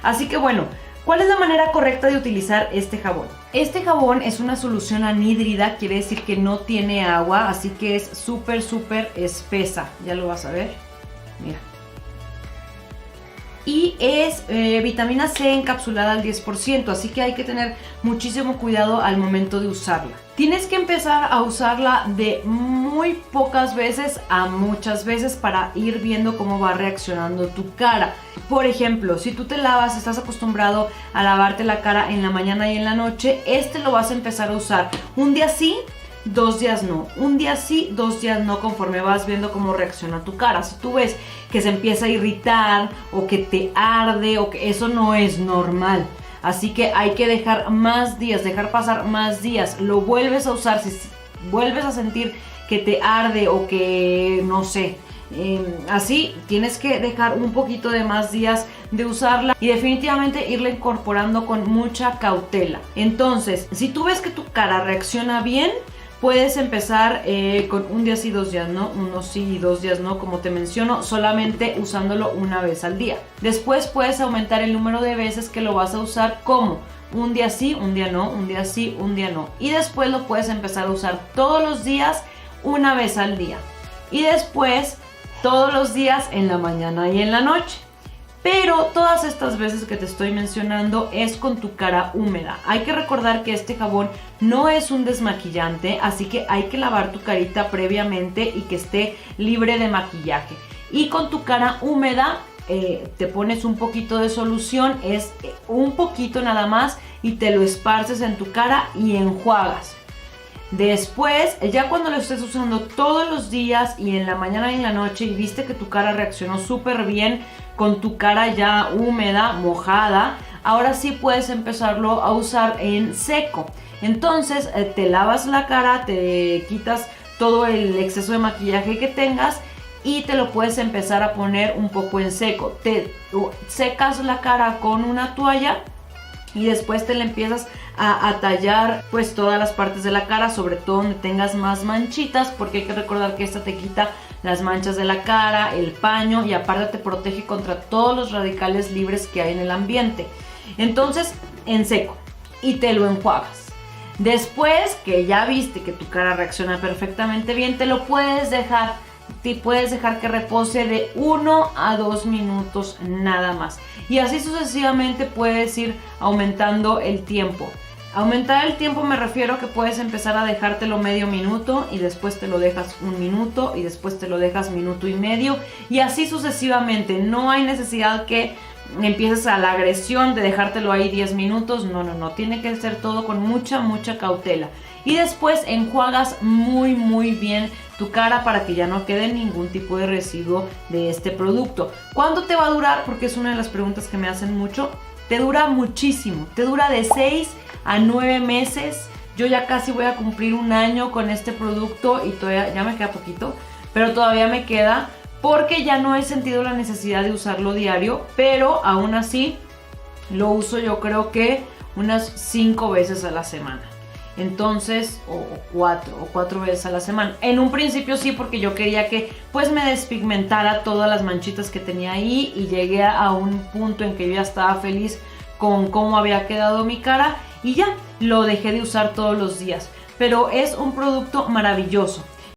Así que bueno, ¿cuál es la manera correcta de utilizar este jabón? Este jabón es una solución anhídrida, quiere decir que no tiene agua, así que es súper espesa. Ya lo vas a ver, mira. Y es vitamina C encapsulada al 10%, así que hay que tener muchísimo cuidado al momento de usarla. Tienes que empezar a usarla de muy pocas veces a muchas veces para ir viendo cómo va reaccionando tu cara. Por ejemplo, si tú te lavas, estás acostumbrado a lavarte la cara en la mañana y en la noche, lo vas a empezar a usar un día sí, 2 días no, un día sí, 2 días no, conforme vas viendo cómo reacciona tu cara. Si tú ves que se empieza a irritar o que te arde o que eso no es normal, así que hay que dejar más días, dejar pasar más días. Lo vuelves a usar, si vuelves a sentir que te arde o que no sé, así tienes que dejar un poquito de más días de usarla y definitivamente irla incorporando con mucha cautela. Entonces, si tú ves que tu cara reacciona bien, puedes empezar con un día sí, 2 días no, 1 sí y 2 días no, como te menciono, solamente usándolo una vez al día. Después puedes aumentar el número de veces que lo vas a usar, como un día sí, un día no, un día sí, un día no. Y después lo puedes empezar a usar todos los días, una vez al día. Y después todos los días en la mañana y en la noche. Pero todas estas veces que te estoy mencionando es con tu cara húmeda. Hay que recordar que este jabón no es un desmaquillante, así que hay que lavar tu carita previamente y que esté libre de maquillaje. Y con tu cara húmeda te pones un poquito de solución, es un poquito nada más, y te lo esparces en tu cara y enjuagas. Después, ya cuando lo estés usando todos los días y en la mañana y en la noche y viste que tu cara reaccionó súper bien con tu cara ya húmeda, mojada, ahora sí puedes empezarlo a usar en seco. Entonces te lavas la cara, te quitas todo el exceso de maquillaje que tengas y te lo puedes empezar a poner un poco en seco. Te secas la cara con una toalla y después te le empiezas a tallar pues todas las partes de la cara, sobre todo donde tengas más manchitas, porque hay que recordar que esta te quita las manchas de la cara, el paño, y aparte te protege contra todos los radicales libres que hay en el ambiente. Entonces en seco y te lo enjuagas. Después que ya viste que tu cara reacciona perfectamente bien, te lo puedes dejar. Te puedes dejar que repose de 1 a 2 minutos nada más. Y así sucesivamente puedes ir aumentando el tiempo. Aumentar el tiempo me refiero a que puedes empezar a dejártelo medio minuto y después te lo dejas 1 minuto y después te lo dejas 1 minuto y medio y así sucesivamente. No hay necesidad que empieces a la agresión de dejártelo ahí 10 minutos. No. Tiene que ser todo con mucha cautela. Y después enjuagas muy bien tu cara para que ya no quede ningún tipo de residuo de este producto. ¿Cuánto te va a durar? Porque es una de las preguntas que me hacen mucho. Te dura muchísimo, te dura de 6 a 9 meses. Yo ya casi voy a cumplir 1 año con este producto y todavía ya me queda poquito, pero todavía me queda porque ya no he sentido la necesidad de usarlo diario, pero aún así lo uso yo creo que unas 5 veces a la semana. Entonces, o 4 veces a la semana. En un principio sí, porque yo quería que pues me despigmentara todas las manchitas que tenía ahí y llegué a un punto en que yo ya estaba feliz con cómo había quedado mi cara y ya lo dejé de usar todos los días. Pero es un producto maravilloso.